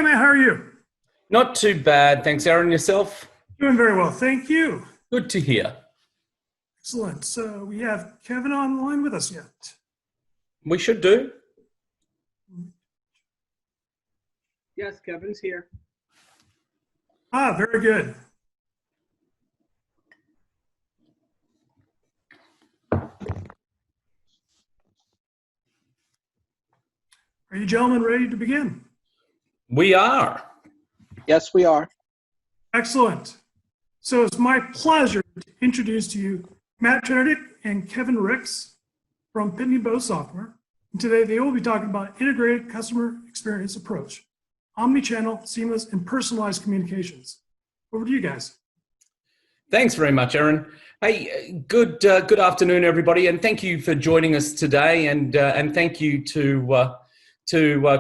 Hi, Matt. How are you? Not too bad. Thanks, Aaron. Yourself? Doing very well. Thank you. Good to hear. Excellent. So we have Kevin online with us yet. We should do. Yes, Kevin's here. Very good. Are you gentlemen ready to begin? We are. Yes, we are. Excellent. So it's my pleasure to introduce to you Matt Trenedick and Kevin Ricks from Pitney Bowes Software. And today they will be talking about integrated customer experience approach, omni-channel, seamless, and personalized communications. Over to you guys. Thanks very much, Aaron. Hey, good afternoon, everybody, and thank you for joining us today. And thank you to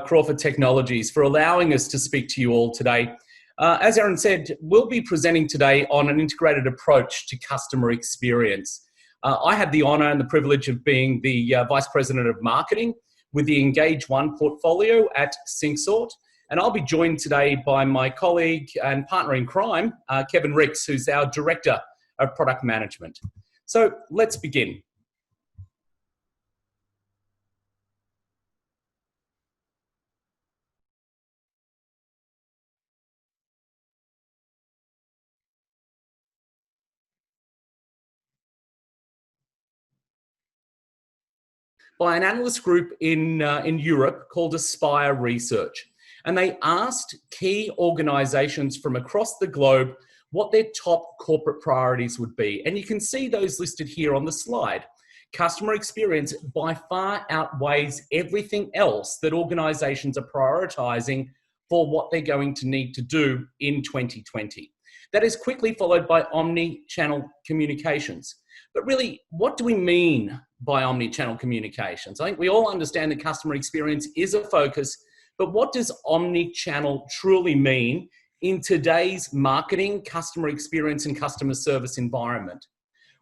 Crawford Technologies for allowing us to speak to you all today. As Aaron said, we'll be presenting today on an integrated approach to customer experience. I have the honour and the privilege of being the Vice President of Marketing with the Engage One portfolio at SyncSort. And I'll be joined today by my colleague and partner in crime, Kevin Ricks, who's our Director of Product Management. So let's begin. By an analyst group in Europe called Aspire Research. And they asked key organizations from across the globe what their top corporate priorities would be. And you can see those listed here on the slide. Customer experience by far outweighs everything else that organizations are prioritizing for what they're going to need to do in 2020. That is quickly followed by omni-channel communications. But really, what do we mean by omni-channel communications? I think we all understand that customer experience is a focus, but what does omni-channel truly mean in today's marketing, customer experience, and customer service environment?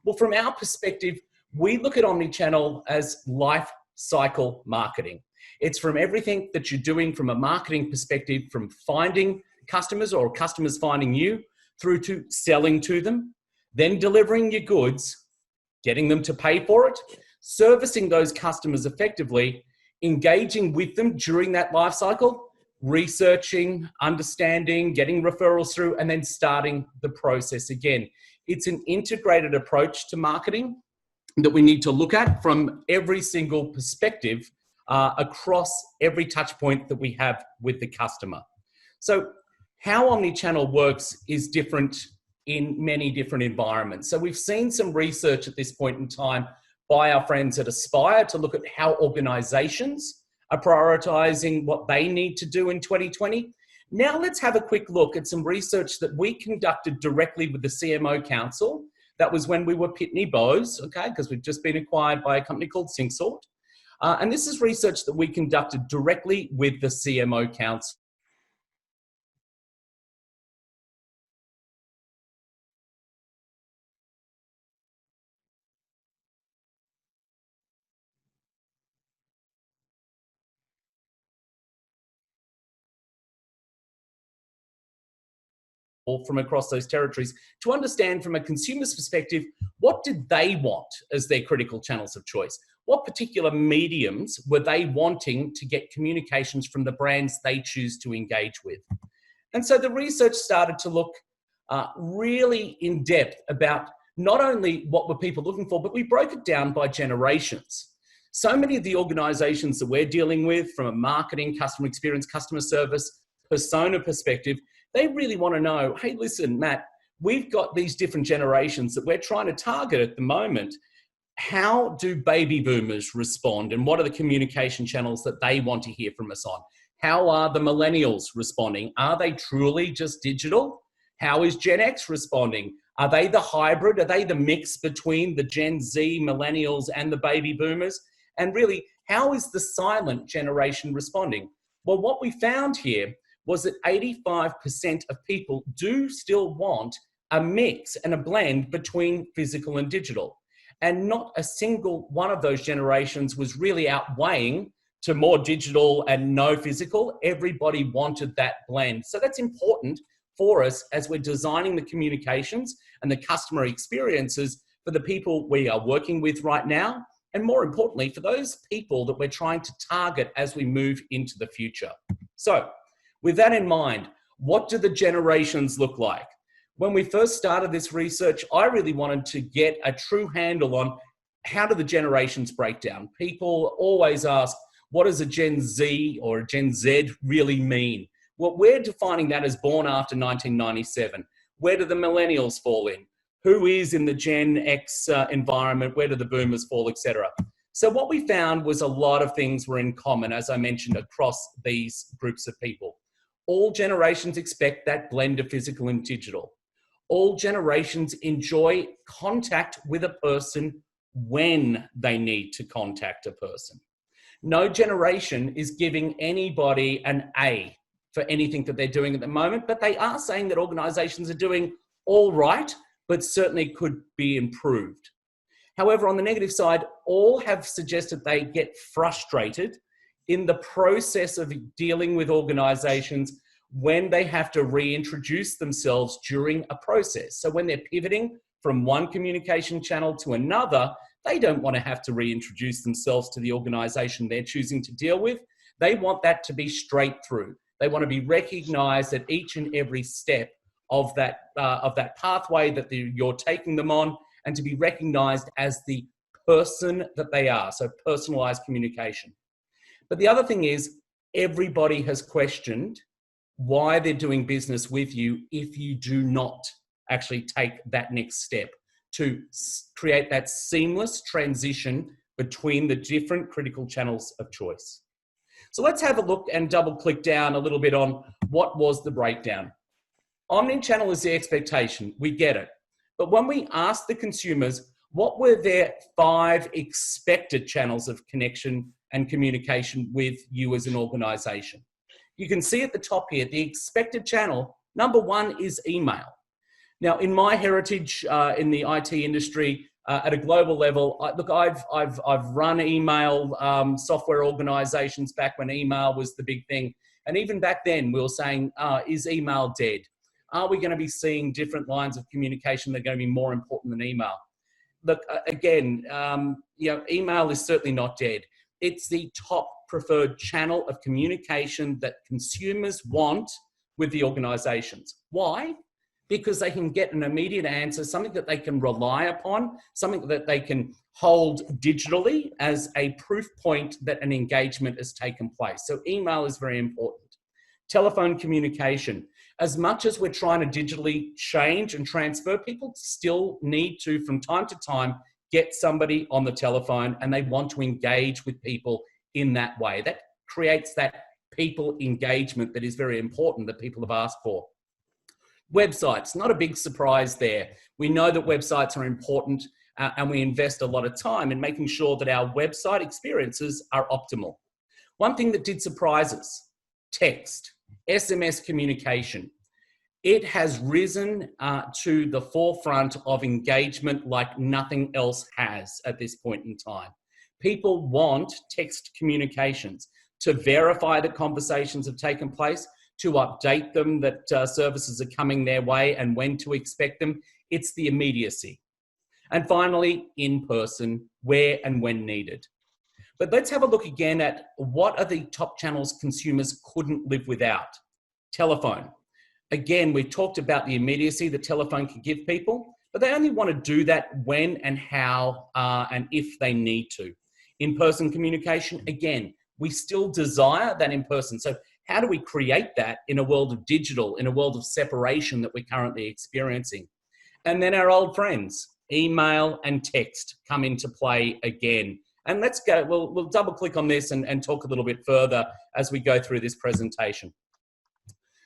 Well, from our perspective, we look at omni-channel as life cycle marketing. It's from everything that you're doing from a marketing perspective, from finding customers or customers finding you, through to selling to them, then delivering your goods, getting them to pay for it, servicing those customers effectively, engaging with them during that life cycle, researching, understanding, getting referrals through, and then starting the process again. It's an integrated approach to marketing that we need to look at from every single perspective across every touch point that we have with the customer. So how omnichannel works is different in many different environments. So we've seen some research at this point in time by our friends at Aspire to look at how organizations are prioritizing what they need to do in 2020. Now let's have a quick look at some research that we conducted directly with the CMO Council. That was when we were Pitney Bowes, okay, because we've just been acquired by a company called SyncSort. And this is research that we conducted directly with the CMO Council. From across those territories to understand from a consumer's perspective, what did they want as their critical channels of choice? What particular mediums were they wanting to get communications from the brands they choose to engage with? And so the research started to look really in depth about not only what were people looking for, but we broke it down by generations. So many of the organizations that we're dealing with from a marketing, customer experience, customer service, persona perspective, they really want to know, hey, listen, Matt, we've got these different generations that we're trying to target at the moment. How do baby boomers respond? And what are the communication channels that they want to hear from us on? How are the millennials responding? Are they truly just digital? How is Gen X responding? Are they the hybrid? Are they the mix between the Gen Z, millennials, and the baby boomers? And really, how is the silent generation responding? Well, what we found here was that 85% of people do still want a mix and a blend between physical and digital. And not a single one of those generations was really outweighing to more digital and no physical, everybody wanted that blend. So that's important for us as we're designing the communications and the customer experiences for the people we are working with right now, and more importantly, for those people that we're trying to target as we move into the future. So with that in mind, what do the generations look like? When we first started this research, I really wanted to get a true handle on how do the generations break down. People always ask, what does a Gen Z or a Gen Z really mean? Well, we're defining that as born after 1997. Where do the millennials fall in? Who is in the Gen X environment? Where do the boomers fall, etc.? So what we found was a lot of things were in common, as I mentioned, across these groups of people. All generations expect that blend of physical and digital. All generations enjoy contact with a person when they need to contact a person. No generation is giving anybody an A for anything that they're doing at the moment, but they are saying that organizations are doing all right, but certainly could be improved. However, on the negative side, all have suggested they get frustrated in the process of dealing with organizations when they have to reintroduce themselves during a process. So when they're pivoting from one communication channel to another, they don't want to have to reintroduce themselves to the organization they're choosing to deal with. They want that to be straight through. They want to be recognized at each and every step of that pathway that you're taking them on, and to be recognized as the person that they are. So personalized communication. But the other thing is, everybody has questioned why they're doing business with you if you do not actually take that next step to create that seamless transition between the different critical channels of choice. So let's have a look and double click down a little bit on what was the breakdown. Omnichannel is the expectation, we get it. But when we asked the consumers, what were their 5 expected channels of connection and communication with you as an organization? You can see at the top here, the expected channel, number 1 is email. Now, in my heritage in the IT industry, at a global level, I've run email software organizations back when email was the big thing. And even back then, we were saying, is email dead? Are we going to be seeing different lines of communication that are going to be more important than email? Look, again, email is certainly not dead. It's the top preferred channel of communication that consumers want with the organizations. Why? Because they can get an immediate answer, something that they can rely upon, something that they can hold digitally as a proof point that an engagement has taken place. So email is very important. Telephone communication. As much as we're trying to digitally change and transfer, people still need to, from time to time, get somebody on the telephone, and they want to engage with people in that way. That creates that people engagement that is very important that people have asked for. Websites, not a big surprise there. We know that websites are important and we invest a lot of time in making sure that our website experiences are optimal. One thing that did surprise us, text, SMS communication. It has risen to the forefront of engagement like nothing else has at this point in time. People want text communications to verify that conversations have taken place, to update them that services are coming their way and when to expect them. It's the immediacy. And finally, in person, where and when needed. But let's have a look again at what are the top channels consumers couldn't live without. Telephone. Again, we talked about the immediacy that telephone can give people, but they only want to do that when and how and if they need to. In-person communication, again, we still desire that in person. So how do we create that in a world of digital, in a world of separation that we're currently experiencing? And then our old friends, email and text, come into play again. And let's go, we'll double click on this and talk a little bit further as we go through this presentation.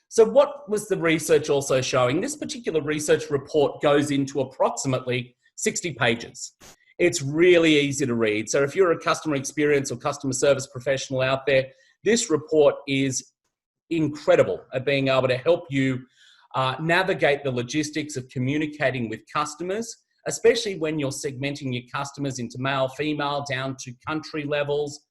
So what was the research also showing? This particular research report goes into approximately 60 pages. It's really easy to read. So if you're a customer experience or customer service professional out there, this report is incredible at being able to help you navigate the logistics of communicating with customers, especially when you're segmenting your customers into male, female, down to country levels,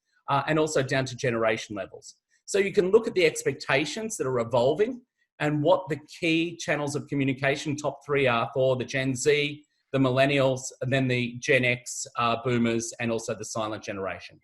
and also down to generation levels. So you can look at the expectations that are evolving and what the key channels of communication, top three are for the Gen Z, the millennials, and then the Gen X boomers, and also the silent generation.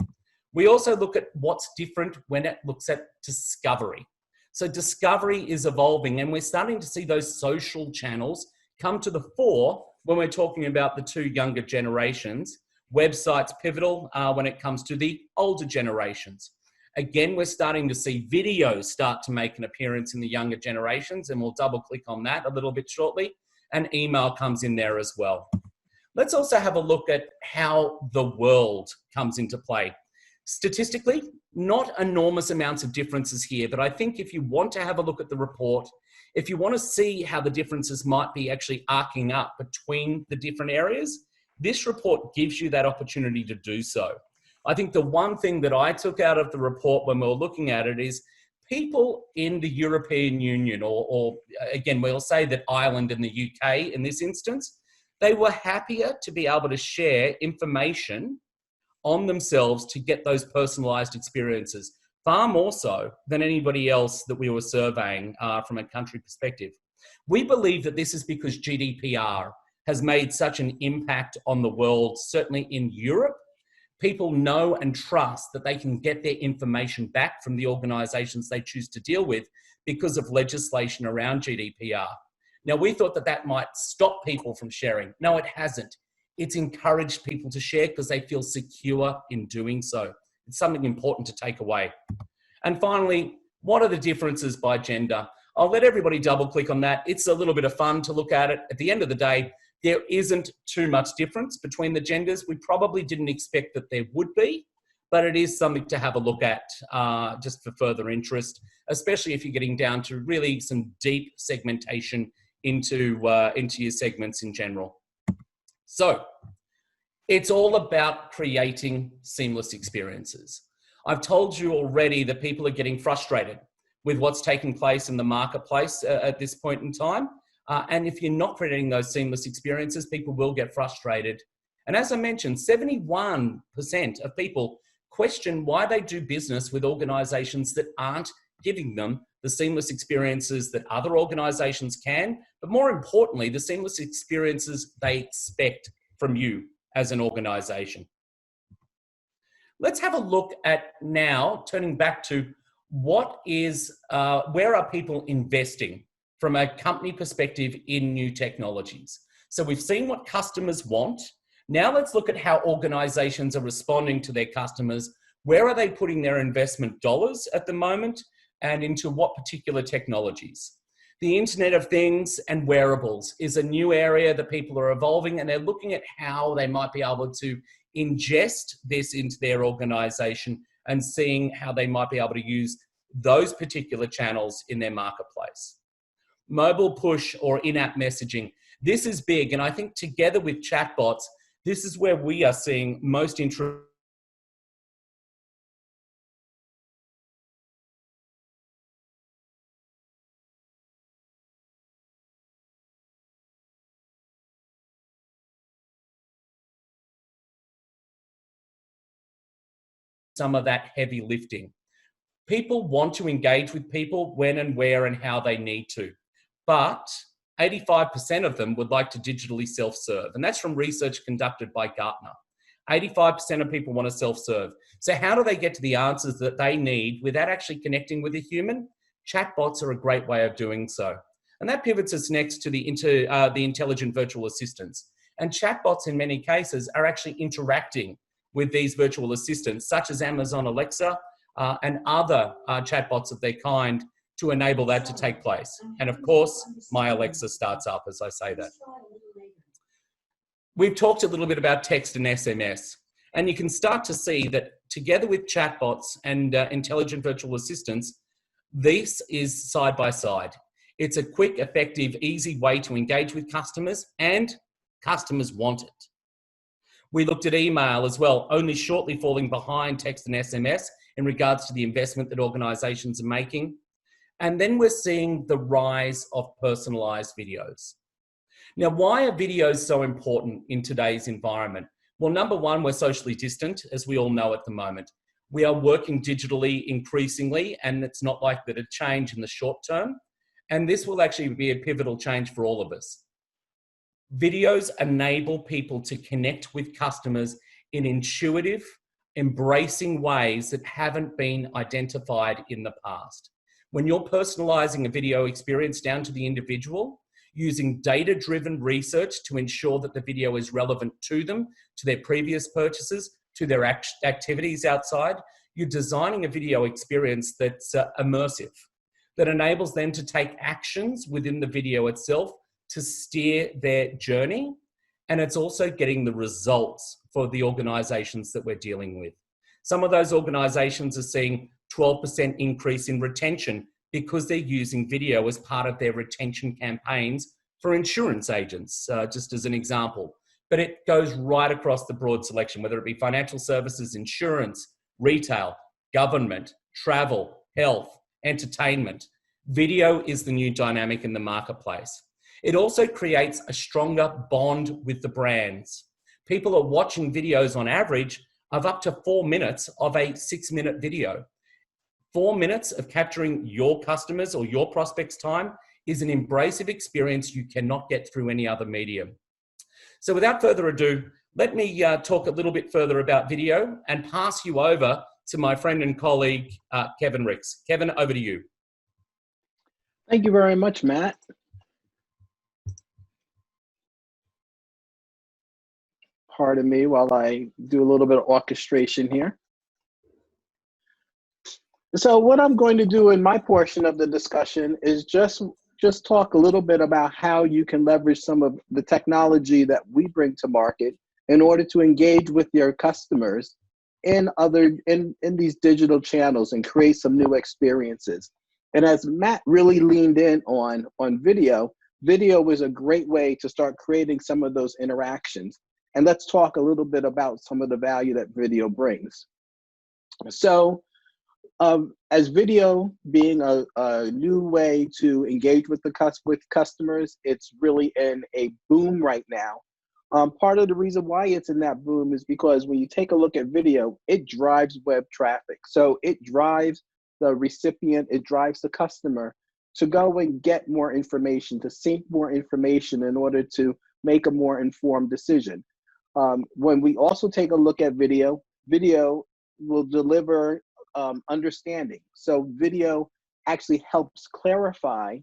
We also look at what's different when it looks at discovery. So discovery is evolving, and we're starting to see those social channels come to the fore when we're talking about the two younger generations. Websites pivotal when it comes to the older generations. Again, we're starting to see videos start to make an appearance in the younger generations, and we'll double click on that a little bit shortly. And email comes in there as well. Let's also have a look at how the world comes into play. Statistically, not enormous amounts of differences here, but I think if you want to have a look at the report, if you want to see how the differences might be actually arcing up between the different areas, this report gives you that opportunity to do so. I think the one thing that I took out of the report when we were looking at it is people in the European Union, or again, we'll say that Ireland and the UK in this instance, they were happier to be able to share information on themselves to get those personalized experiences, far more so than anybody else that we were surveying from a country perspective. We believe that this is because GDPR has made such an impact on the world, certainly in Europe. People know and trust that they can get their information back from the organizations they choose to deal with because of legislation around GDPR. Now, we thought that that might stop people from sharing. No, it hasn't. It's encouraged people to share because they feel secure in doing so. It's something important to take away. And finally, what are the differences by gender? I'll let everybody double click on that. It's a little bit of fun to look at it. At the end of the day, there isn't too much difference between the genders. We probably didn't expect that there would be, but it is something to have a look at just for further interest, especially if you're getting down to really some deep segmentation into your segments in general. So it's all about creating seamless experiences. I've told you already that people are getting frustrated with what's taking place in the marketplace at this point in time. And if you're not creating those seamless experiences, people will get frustrated. And as I mentioned, 71% of people question why they do business with organizations that aren't giving them the seamless experiences that other organizations can, but more importantly, the seamless experiences they expect from you as an organization. Let's have a look at now, turning back to what is, where are people investing from a company perspective in new technologies? So we've seen what customers want. Now let's look at how organizations are responding to their customers. Where are they putting their investment dollars at the moment, and into what particular technologies? The Internet of Things and wearables is a new area that people are evolving, and they're looking at how they might be able to ingest this into their organization and seeing how they might be able to use those particular channels in their marketplace. Mobile push or in-app messaging. This is big, and I think together with chatbots, this is where we are seeing most interest. Some of that heavy lifting. People want to engage with people when and where and how they need to, but 85% of them would like to digitally self-serve, and that's from research conducted by Gartner. 85% of people want to self-serve. So how do they get to the answers that they need without actually connecting with a human? Chatbots are a great way of doing so. And that pivots us next to the intelligent virtual assistants. And chatbots in many cases are actually interacting with these virtual assistants, such as Amazon Alexa and other chatbots of their kind, to enable that to take place. And of course, my Alexa starts up as I say that. We've talked a little bit about text and SMS, and you can start to see that together with chatbots and intelligent virtual assistants, this is side by side. It's a quick, effective, easy way to engage with customers, and customers want it. We looked at email as well, only shortly falling behind text and SMS in regards to the investment that organizations are making. And then we're seeing the rise of personalized videos. Now, why are videos so important in today's environment? Well, number one, we're socially distant, as we all know at the moment. We are working digitally increasingly, and it's not likely to change in the short term. And this will actually be a pivotal change for all of us. Videos enable people to connect with customers in intuitive, embracing ways that haven't been identified in the past. When you're personalizing a video experience down to the individual, using data-driven research to ensure that the video is relevant to them, to their previous purchases, to their activities outside, you're designing a video experience that's immersive, that enables them to take actions within the video itself to steer their journey. And it's also getting the results for the organizations that we're dealing with. Some of those organizations are seeing 12% increase in retention because they're using video as part of their retention campaigns for insurance agents, just as an example. But it goes right across the broad selection, whether it be financial services, insurance, retail, government, travel, health, entertainment. Video is the new dynamic in the marketplace. It also creates a stronger bond with the brands. People are watching videos on average of up to 4 minutes of a 6-minute video. 4 minutes of capturing your customers or your prospects' time is an embracive experience you cannot get through any other medium. So without further ado, let me talk a little bit further about video and pass you over to my friend and colleague, Kevin Ricks. Kevin, over to you. Thank you very much, Matt. Pardon me while I do a little bit of orchestration here. So what I'm going to do in my portion of the discussion is just talk a little bit about how you can leverage some of the technology that we bring to market in order to engage with your customers in these digital channels and create some new experiences. And as Matt really leaned in on video is a great way to start creating some of those interactions. And let's talk a little bit about some of the value that video brings. So as video being a new way to engage with customers, it's really in a boom right now. Part of the reason why it's in that boom is because when you take a look at video, it drives web traffic. So it drives the recipient, it drives the customer to go and get more information, to seek more information in order to make a more informed decision. When we also take a look at video will deliver understanding. So video actually helps clarify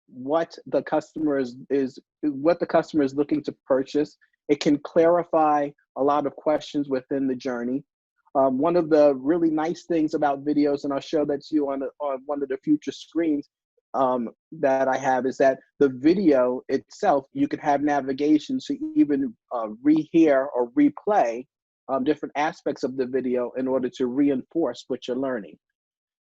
what the customer is looking to purchase. It can clarify a lot of questions within the journey. One of the really nice things about videos, and I'll show that to you on one of the future screens that I have, is that the video itself, you could have navigation to even rehear or replay different aspects of the video in order to reinforce what you're learning.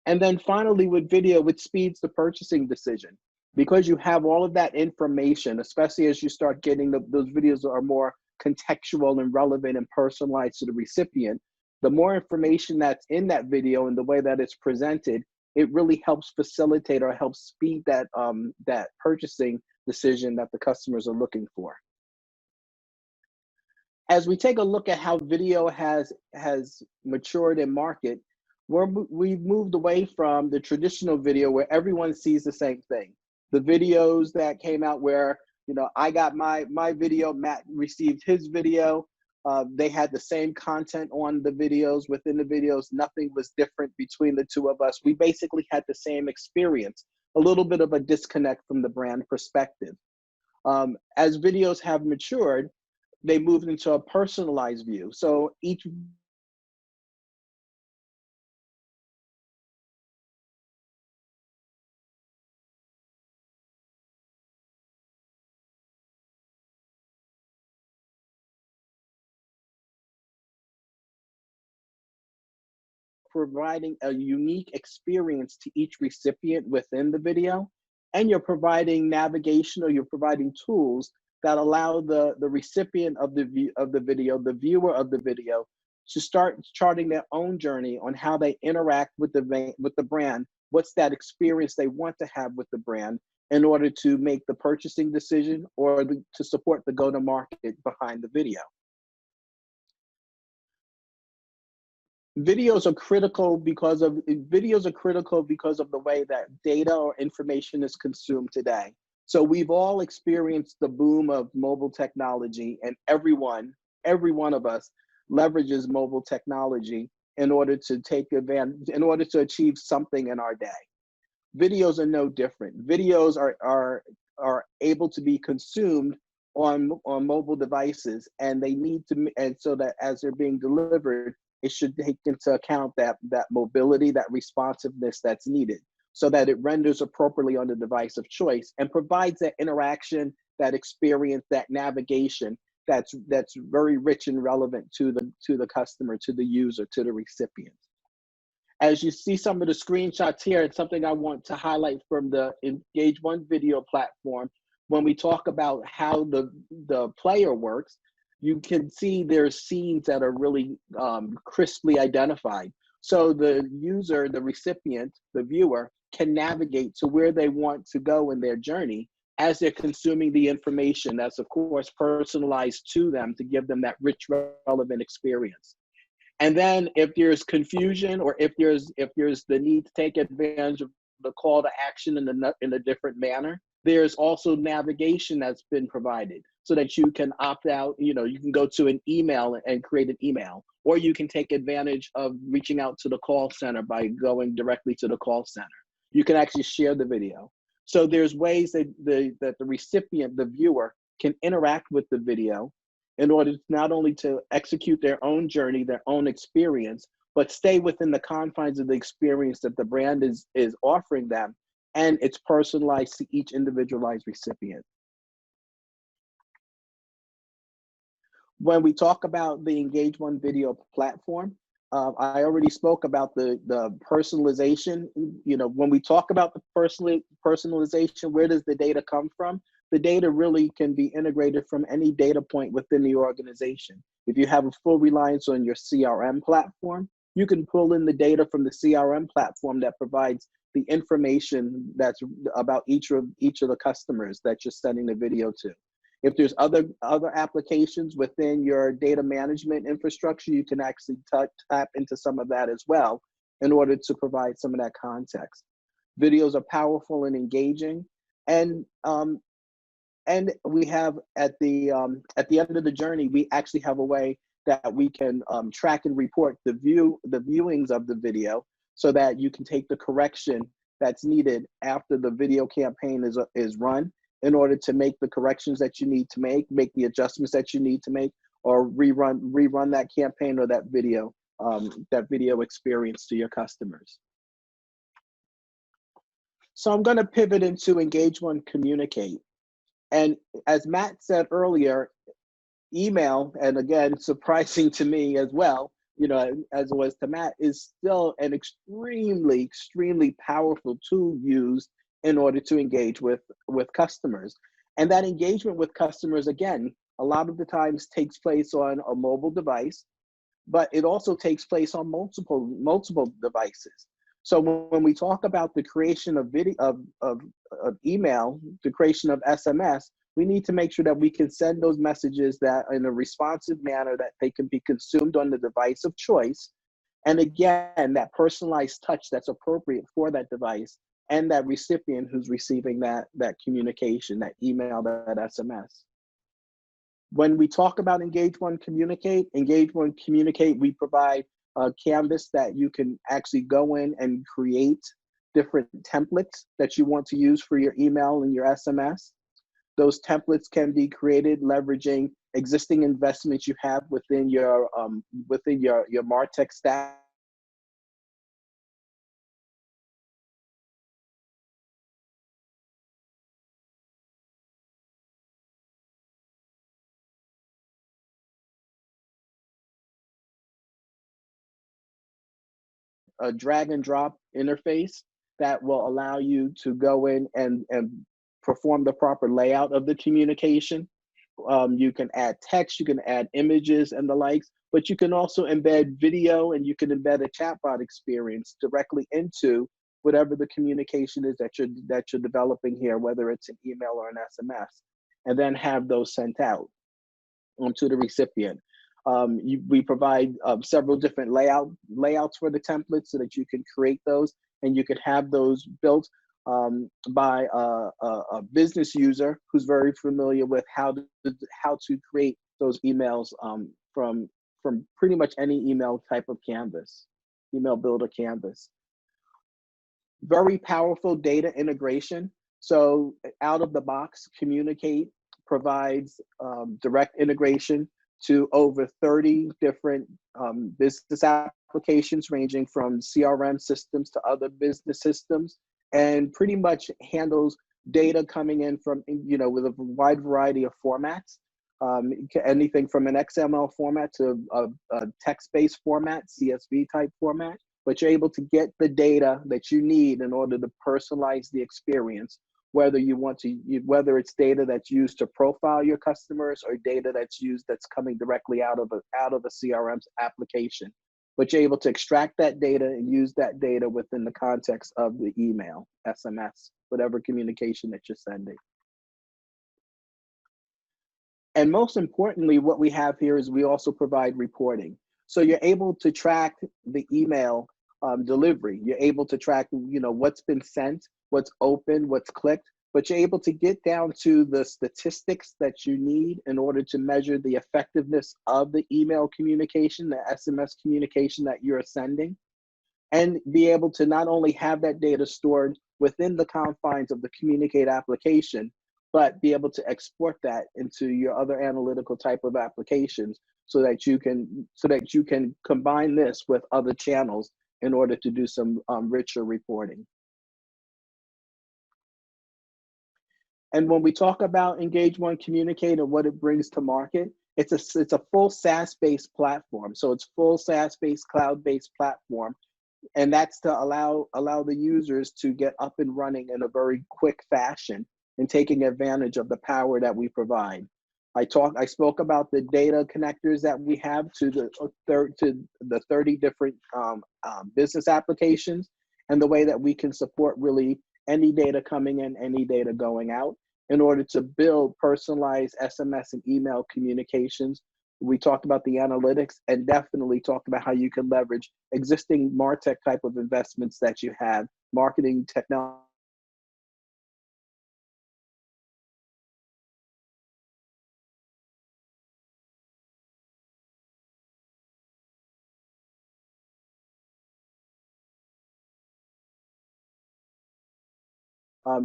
And then finally with video, it speeds the purchasing decision. Because you have all of that information, especially as you start getting those videos that are more contextual and relevant and personalized to the recipient, the more information that's in that video and the way that it's presented, it really helps facilitate or helps speed that purchasing decision that the customers are looking for. As we take a look at how video has matured in market, we've moved away from the traditional video where everyone sees the same thing. The videos that came out where, I got my video, Matt received his video, they had the same content on the videos, within the videos, nothing was different between the two of us. We basically had the same experience, a little bit of a disconnect from the brand perspective. As videos have matured, they moved into a personalized view. So each providing a unique experience to each recipient within the video, and you're providing navigation or you're providing tools that allow the recipient of the video, the viewer of the video, to start charting their own journey on how they interact with the brand. What's that experience they want to have with the brand in order to make the purchasing decision or to support the go-to-market behind the video. Videos are critical because of the way that data or information is consumed today. So we've all experienced the boom of mobile technology, and every one of us leverages mobile technology in order to take advantage, in order to achieve something in our day. Videos are no different. Videos are able to be consumed on mobile devices, and they need to, and so that as they're being delivered, it should take into account that mobility, that responsiveness that's needed, so that it renders appropriately on the device of choice and provides that interaction, that experience, that navigation that's very rich and relevant to the customer, to the user, to the recipient. As you see some of the screenshots here, it's something I want to highlight from the Engage One video platform. When we talk about how the player works, you can see there's scenes that are really crisply identified. So the user, the recipient, the viewer can navigate to where they want to go in their journey as they're consuming the information that's, of course, personalized to them to give them that rich, relevant experience. And then if there's confusion, or if there's the need to take advantage of the call to action in a different manner, there's also navigation that's been provided so that you can opt out. You can go to an email and create an email, or you can take advantage of reaching out to the call center by going directly to the call center. You can actually share the video. So there's ways that the recipient, the viewer, can interact with the video in order not only to execute their own journey, their own experience, but stay within the confines of the experience that the brand is offering them, and it's personalized to each individualized recipient. When we talk about the Engage One video platform, I already spoke about the personalization. When we talk about the personalization, where does the data come from? The data really can be integrated from any data point within the organization. If you have a full reliance on your CRM platform, you can pull in the data from the CRM platform that provides the information that's about each of the customers that you're sending the video to. If there's other applications within your data management infrastructure, you can actually tap into some of that as well in order to provide some of that context. Videos are powerful and engaging, and we have at the end of the journey, we actually have a way that we can track and report the viewings of the video, so that you can take the correction that's needed after the video campaign is run, in order to make the corrections that you need to make the adjustments that you need to make, or rerun that campaign or that video experience to your customers. So I'm going to pivot into Engage One Communicate. And as Matt said earlier, email, and again, surprising to me as well, as it was to Matt, is still an extremely, extremely powerful tool used in order to engage with customers. And that engagement with customers, again, a lot of the times takes place on a mobile device, but it also takes place on multiple devices. So when we talk about the creation of video, of email, the creation of SMS, we need to make sure that we can send those messages that in a responsive manner, that they can be consumed on the device of choice. And again, that personalized touch that's appropriate for that device and that recipient who's receiving that communication, that email, that SMS. When we talk about Engage One Communicate, we provide a canvas that you can actually go in and create different templates that you want to use for your email and your SMS. Those templates can be created leveraging existing investments you have within your MarTech stack. A drag and drop interface that will allow you to go in and perform the proper layout of the communication. You can add text, you can add images and the likes, but you can also embed video, and you can embed a chatbot experience directly into whatever the communication is that you're developing here, whether it's an email or an SMS, and then have those sent out to the recipient. We provide several different layouts for the templates so that you can create those, and you can have those built by a business user who's very familiar with how to create those emails from pretty much any email type of canvas, email builder canvas. Very powerful data integration. So out of the box, Communicate provides direct integration to over 30 different business applications, ranging from CRM systems to other business systems, and pretty much handles data coming in from, with a wide variety of formats. Anything from an XML format to a text-based format, CSV type format, but you're able to get the data that you need in order to personalize the experience, whether it's data that's used to profile your customers or data that's coming directly out of a CRM application. But you're able to extract that data and use that data within the context of the email, SMS, whatever communication that you're sending. And most importantly, what we have here is we also provide reporting. So you're able to track the email delivery. You're able to track, what's been sent, what's open, what's clicked, but you're able to get down to the statistics that you need in order to measure the effectiveness of the email communication, the SMS communication that you're sending, and be able to not only have that data stored within the confines of the Communicate application, but be able to export that into your other analytical type of applications so that you can combine this with other channels in order to do some richer reporting. And when we talk about Engage One Communicate and what it brings to market, it's a full SaaS-based platform. So it's full SaaS-based, cloud-based platform. And that's to allow the users to get up and running in a very quick fashion and taking advantage of the power that we provide. I spoke about the data connectors that we have to the 30 different business applications, and the way that we can support really any data coming in, any data going out, in order to build personalized SMS and email communications. We talked about the analytics, and definitely talked about how you can leverage existing MarTech type of investments that you have, marketing technology,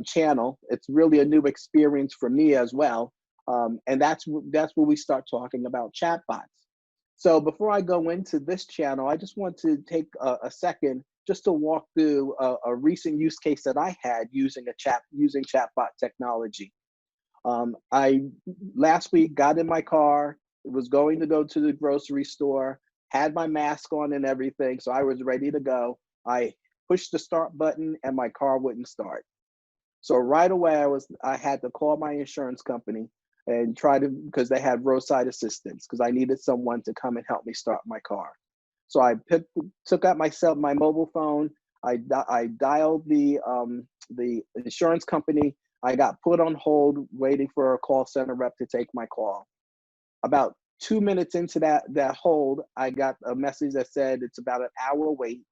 channel. It's really a new experience for me as well. And that's where we start talking about chatbots. So before I go into this channel, I just want to take a second just to walk through a recent use case that I had using chatbot technology. I last week got in my car, was going to go to the grocery store, had my mask on and everything, so I was ready to go. I pushed the start button and my car wouldn't start. So right away, I had to call my insurance company and because they had roadside assistance, because I needed someone to come and help me start my car. So I took out my mobile phone. I dialed the insurance company. I got put on hold, waiting for a call center rep to take my call. About 2 minutes into that hold, I got a message that said it's about an hour wait.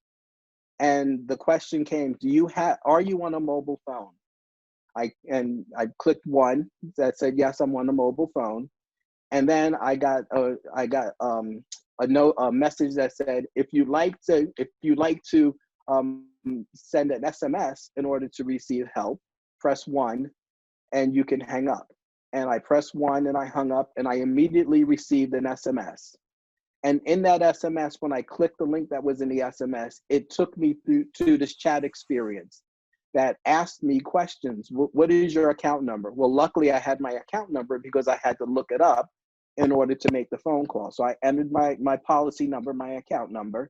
And the question came, are you on a mobile phone? I clicked one that said, yes, I'm on a mobile phone. And then I got a message that said, if you'd like to send an SMS in order to receive help, press 1 and you can hang up. And I pressed 1 and I hung up, and I immediately received an SMS. And in that SMS, when I clicked the link that was in the SMS, it took me to this chat experience that asked me questions. What is your account number? Well, luckily I had my account number because I had to look it up in order to make the phone call. So I entered my policy number, my account number.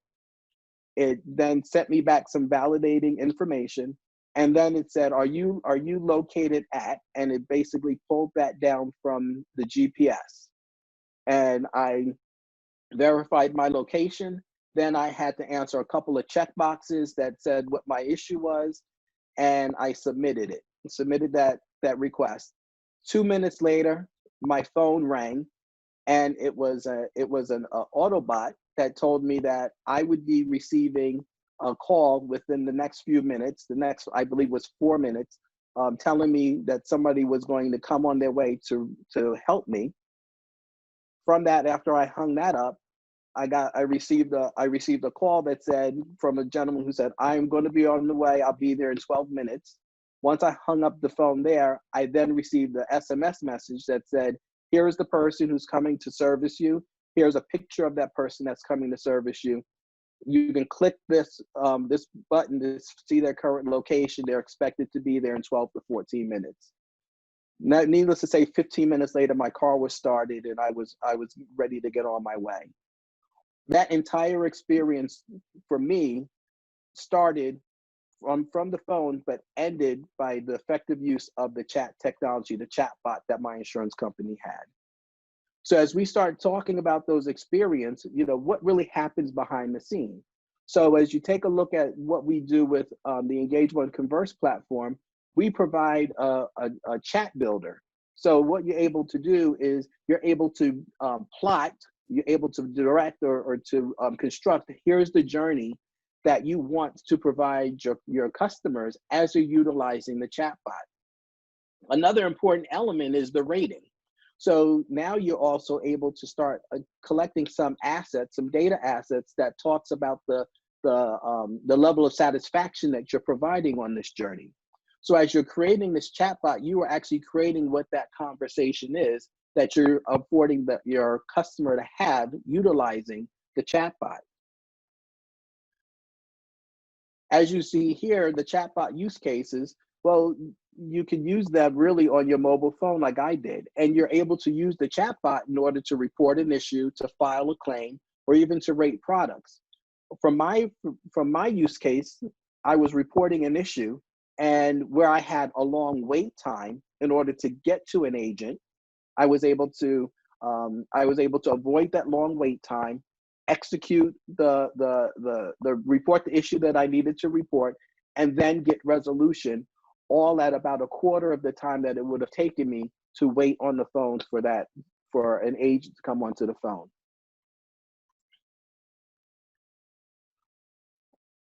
It then sent me back some validating information. And then it said, are you located at? And it basically pulled that down from the GPS. And I verified my location. Then I had to answer a couple of check boxes that said what my issue was. And I submitted that request. 2 minutes later, my phone rang, and it was an Autobot that told me that I would be receiving a call within the next few minutes. The next, I believe, was 4 minutes, telling me that somebody was going to come on their way to help me. From that, after I hung that up, I received a call that said, from a gentleman who said, "I'm going to be on the way. I'll be there in 12 minutes." Once I hung up the phone there, I then received the SMS message that said, "Here is the person who's coming to service you. Here's a picture of that person that's coming to service you. You can click this this button to see their current location. They're expected to be there in 12 to 14 minutes." Now, needless to say, 15 minutes later, my car was started and I was ready to get on my way. That entire experience for me started from the phone, but ended by the effective use of the chat technology, the chat bot that my insurance company had. So as we start talking about those experiences, what really happens behind the scene. So as you take a look at what we do with the Engage One Converse platform, we provide a chat builder. So what you're able to do is you're able to plot, you're able to direct or to construct, here's the journey that you want to provide your customers as you're utilizing the chatbot. Another important element is the rating. So now you're also able to start collecting some assets, some data assets that talks about the level of satisfaction that you're providing on this journey. So as you're creating this chatbot, you are actually creating what that conversation is that you're affording your customer to have utilizing the chatbot. As you see here, the chatbot use cases, well, you can use them really on your mobile phone like I did, and you're able to use the chatbot in order to report an issue, to file a claim, or even to rate products. From my use case, I was reporting an issue, and where I had a long wait time in order to get to an agent, I was able to avoid that long wait time, execute the report the issue that I needed to report, and then get resolution, all at about a quarter of the time that it would have taken me to wait on the phone for an agent to come onto the phone.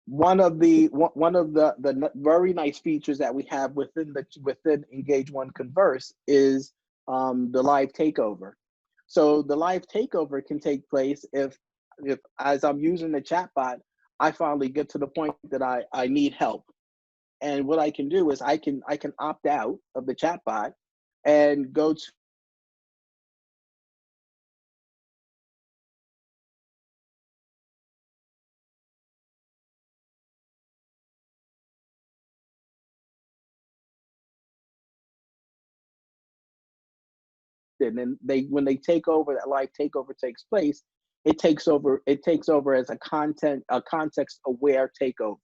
One of the very nice features that we have within Engage One Converse is the live takeover. So the live takeover can take place if as I'm using the chatbot, I finally get to the point that I need help. And what I can do is I can opt out of the chatbot and go to and then when they take over, that live takeover takes place, it takes over as a context aware takeover,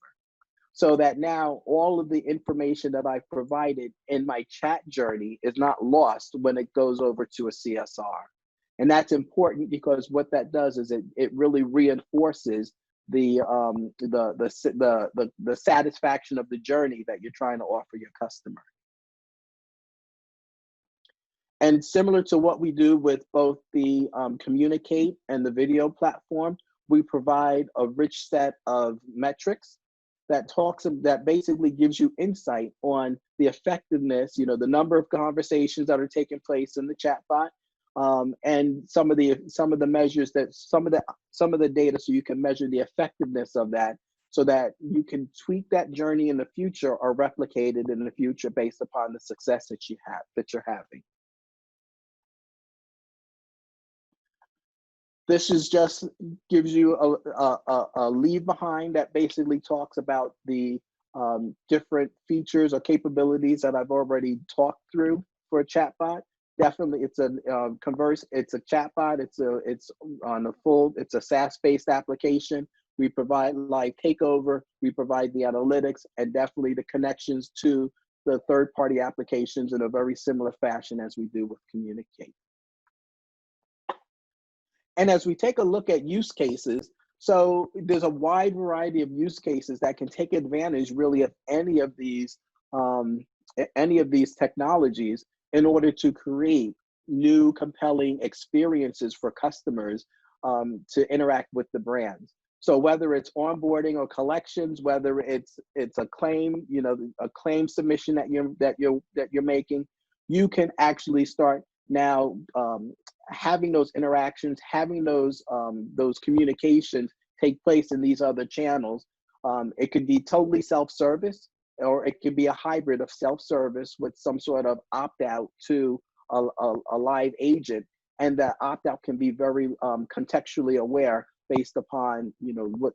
so that now all of the information that I've provided in my chat journey is not lost when it goes over to a CSR. And that's important because what that does is it really reinforces the satisfaction of the journey that you're trying to offer your customer. And similar to what we do with both the Communicate and the video platform, we provide a rich set of metrics that basically gives you insight on the effectiveness, the number of conversations that are taking place in the chatbot, and some of the measures that some of the data, so you can measure the effectiveness of that, so that you can tweak that journey in the future or replicate it in the future based upon the success that you're having. This is just gives you a leave behind that basically talks about the different features or capabilities that I've already talked through for a chatbot. Definitely, it's a Converse. It's a chatbot. It's a SaaS-based application. We provide live takeover. We provide the analytics, and definitely the connections to the third-party applications in a very similar fashion as we do with Communicate. And as we take a look at use cases, so there's a wide variety of use cases that can take advantage really of any of these technologies in order to create new compelling experiences for customers to interact with the brands. So whether it's onboarding or collections, whether it's a claim, a claim submission that you're making, you can actually start now having those interactions, having those communications take place in these other channels. It could be totally self-service, or it could be a hybrid of self-service with some sort of opt-out to a live agent, and that opt-out can be very contextually aware based upon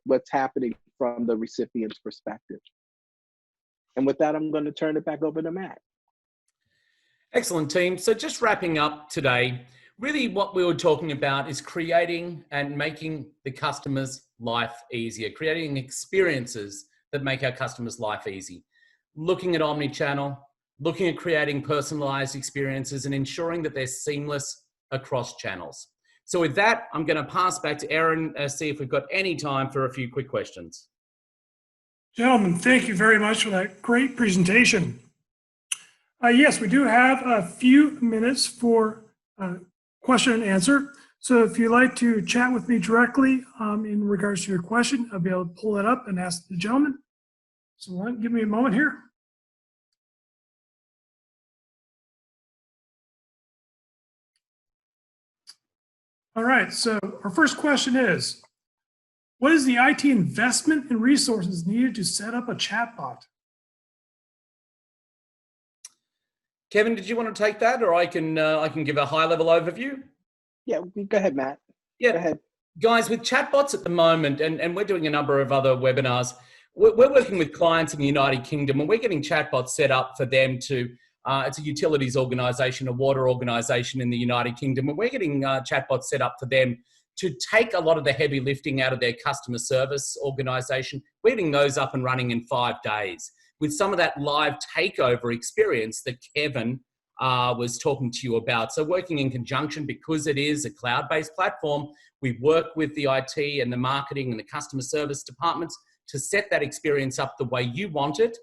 what's happening from the recipient's perspective. And with that, I'm going to turn it back over to Matt. Excellent, team. So just wrapping up today, really what we were talking about is creating and making the customer's life easier, creating experiences that make our customers' life easy. Looking at omnichannel, looking at creating personalized experiences and ensuring that they're seamless across channels. So with that, I'm going to pass back to Aaron, see if we've got any time for a few quick questions. Gentlemen, thank you very much for that great presentation. Yes, we do have a few minutes for question and answer. So if you'd like to chat with me directly in regards to your question, I'll be able to pull that up and ask the gentleman. So give me a moment here. All right, so our first question is, what is the IT investment and resources needed to set up a chatbot? Kevin, did you want to take that, or I can give a high-level overview? Yeah, go ahead, Matt. Yeah, go ahead. Guys, with chatbots at the moment, and we're doing a number of other webinars, we're working with clients in the United Kingdom, and we're getting chatbots set up for them to, it's a utilities organisation, a water organisation in the United Kingdom, and we're getting chatbots set up for them to take a lot of the heavy lifting out of their customer service organisation. We're getting those up and running in 5 days with some of that live takeover experience that Kevin was talking to you about. So working in conjunction, because it is a cloud-based platform, we work with the IT and the marketing and the customer service departments to set that experience up the way you want it.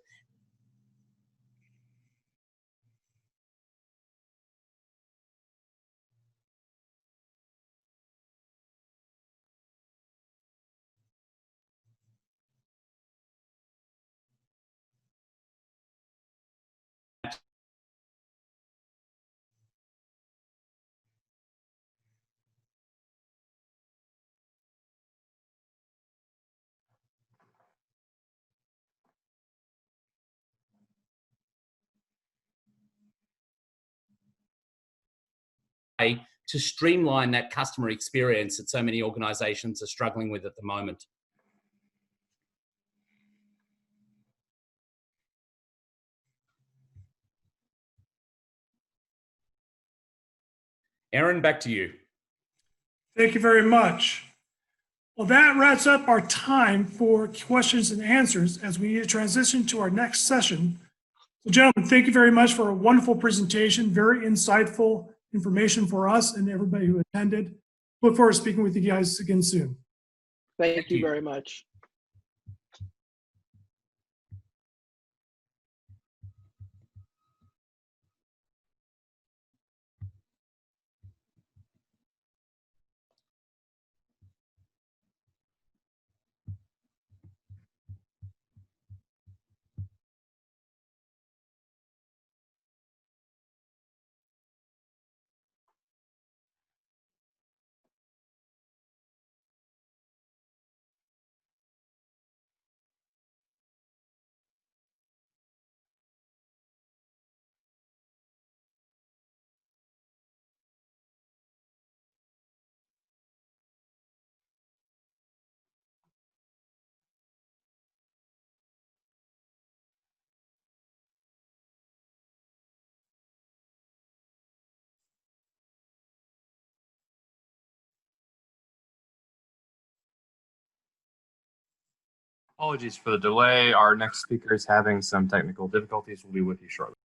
To streamline that customer experience that so many organizations are struggling with at the moment. Aaron, back to you. Thank you very much. Well, that wraps up our time for questions and answers as we need to transition to our next session. So gentlemen, thank you very much for a wonderful presentation, very insightful information for us and everybody who attended. Look forward to speaking with you guys again soon. Thank you very much. Apologies for the delay. Our next speaker is having some technical difficulties. We'll be with you shortly.